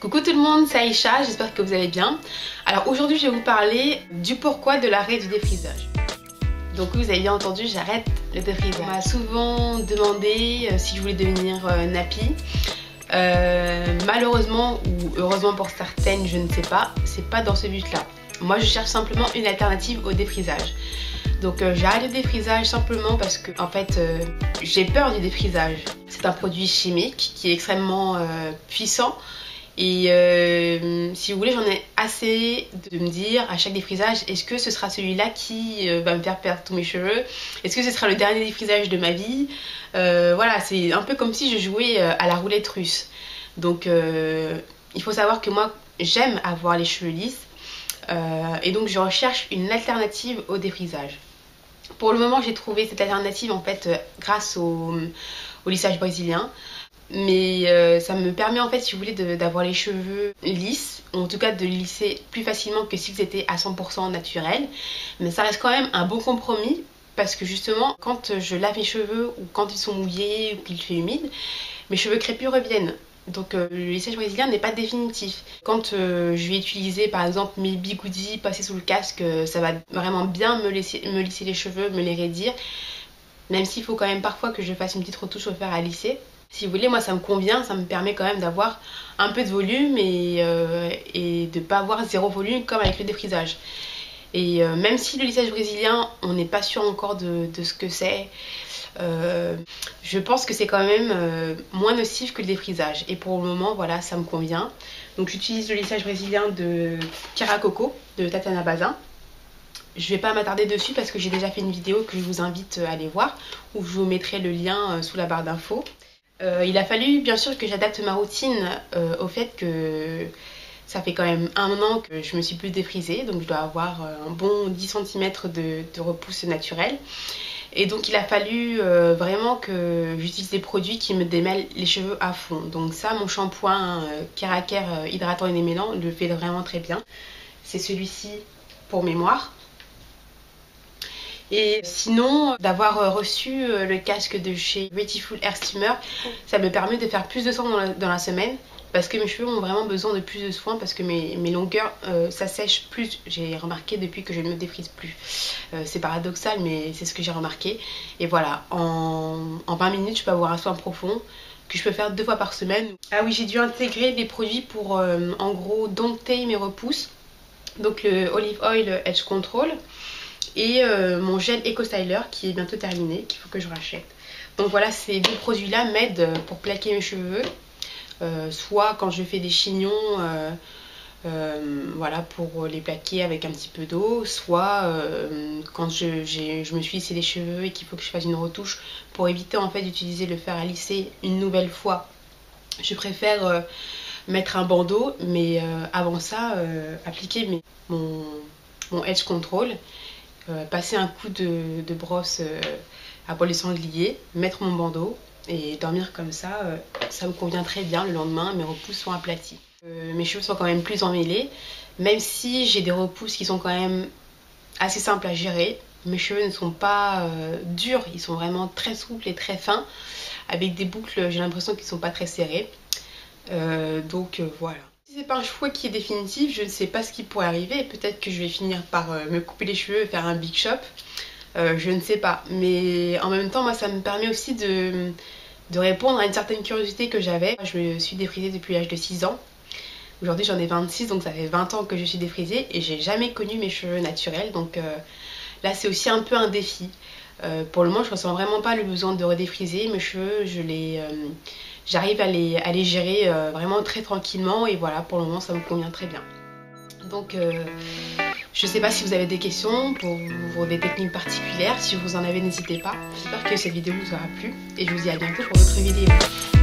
Coucou tout le monde, c'est Aïcha, j'espère que vous allez bien. Alors aujourd'hui je vais vous parler du pourquoi de l'arrêt du défrisage. Donc vous avez bien entendu, j'arrête le défrisage. On m'a souvent demandé si je voulais devenir nappy. Malheureusement ou heureusement pour certaines, je ne sais pas, c'est pas dans ce but là. Moi je cherche simplement une alternative au défrisage. Donc j'ai arrêté le défrisage simplement parce que en fait j'ai peur du défrisage. C'est un produit chimique qui est extrêmement puissant. Et si vous voulez, j'en ai assez de me dire à chaque défrisage, est-ce que ce sera celui-là qui va me faire perdre tous mes cheveux? Est-ce que ce sera le dernier défrisage de ma vie? Voilà, c'est un peu comme si je jouais à la roulette russe. Donc il faut savoir que moi, j'aime avoir les cheveux lisses. Et donc je recherche une alternative au défrisage. Pour le moment, j'ai trouvé cette alternative en fait grâce au lissage brésilien. Mais ça me permet en fait, si vous voulez, d'avoir les cheveux lisses, ou en tout cas de lisser plus facilement que s'ils étaient à 100% naturels. Mais ça reste quand même un bon compromis parce que justement, quand je lave mes cheveux ou quand ils sont mouillés ou qu'il fait humide, mes cheveux crépus reviennent. Donc le lissage brésilien n'est pas définitif. Quand je vais utiliser par exemple mes bigoudis passés sous le casque, ça va vraiment bien me lisser les cheveux, me les raidir. Même s'il faut quand même parfois que je fasse une petite retouche au fer à lisser. Si vous voulez, moi ça me convient, ça me permet quand même d'avoir un peu de volume et de ne pas avoir zéro volume comme avec le défrisage. Et même si le lissage brésilien, on n'est pas sûr encore de ce que c'est, je pense que c'est quand même moins nocif que le défrisage. Et pour le moment, voilà, ça me convient. Donc j'utilise le lissage brésilien de Keracoco, de Tatiana Bazin. Je ne vais pas m'attarder dessus parce que j'ai déjà fait une vidéo que je vous invite à aller voir, où je vous mettrai le lien sous la barre d'infos. Il a fallu bien sûr que j'adapte ma routine au fait que ça fait quand même un an que je me suis plus défrisée, donc je dois avoir un bon 10 cm de repousse naturelle. Et donc il a fallu vraiment que j'utilise des produits qui me démêlent les cheveux à fond. Donc ça, mon shampoing Keraker hydratant et démêlant le fait vraiment très bien. C'est celui-ci pour mémoire. Et sinon, d'avoir reçu le casque de chez Beautiful Hair Steamer, ça me permet de faire plus de soins dans la semaine parce que mes cheveux ont vraiment besoin de plus de soins parce que mes longueurs s'assèchent plus. J'ai remarqué depuis que je ne me défrise plus. C'est paradoxal mais c'est ce que j'ai remarqué. Et voilà, en 20 minutes je peux avoir un soin profond que je peux faire 2 fois par semaine. Ah oui, j'ai dû intégrer des produits pour en gros dompter mes repousses. Donc le Olive Oil Edge Control. Et mon gel Eco Styler qui est bientôt terminé, qu'il faut que je rachète. Donc voilà, ces deux produits là m'aident pour plaquer mes cheveux, soit quand je fais des chignons, voilà, pour les plaquer avec un petit peu d'eau, soit quand je me suis lissé les cheveux et qu'il faut que je fasse une retouche pour éviter en fait d'utiliser le fer à lisser une nouvelle fois. Je préfère mettre un bandeau, mais avant ça appliquer mon Edge Control. Passer un coup de brosse à poil de sanglier, mettre mon bandeau et dormir comme ça, ça me convient très bien. Le lendemain, mes repousses sont aplaties. Mes cheveux sont quand même plus emmêlés, même si j'ai des repousses qui sont quand même assez simples à gérer. Mes cheveux ne sont pas durs, ils sont vraiment très souples et très fins. Avec des boucles, j'ai l'impression qu'ils ne sont pas très serrés. Donc voilà. Si c'est pas un choix qui est définitif, je ne sais pas ce qui pourrait arriver. Peut-être que je vais finir par me couper les cheveux et faire un big shop. Je ne sais pas. Mais en même temps, moi, ça me permet aussi de répondre à une certaine curiosité que j'avais. Je me suis défrisée depuis l'âge de 6 ans. Aujourd'hui, j'en ai 26, donc ça fait 20 ans que je suis défrisée et j'ai jamais connu mes cheveux naturels. Donc là, c'est aussi un peu un défi. Pour le moment, je ressens vraiment pas le besoin de redéfriser. Mes cheveux, j'arrive à les gérer vraiment très tranquillement et voilà, pour le moment ça me convient très bien. Donc je sais pas si vous avez des questions pour des techniques particulières. Si vous en avez, n'hésitez pas. J'espère que cette vidéo vous aura plu et je vous dis à bientôt pour d'autres vidéos.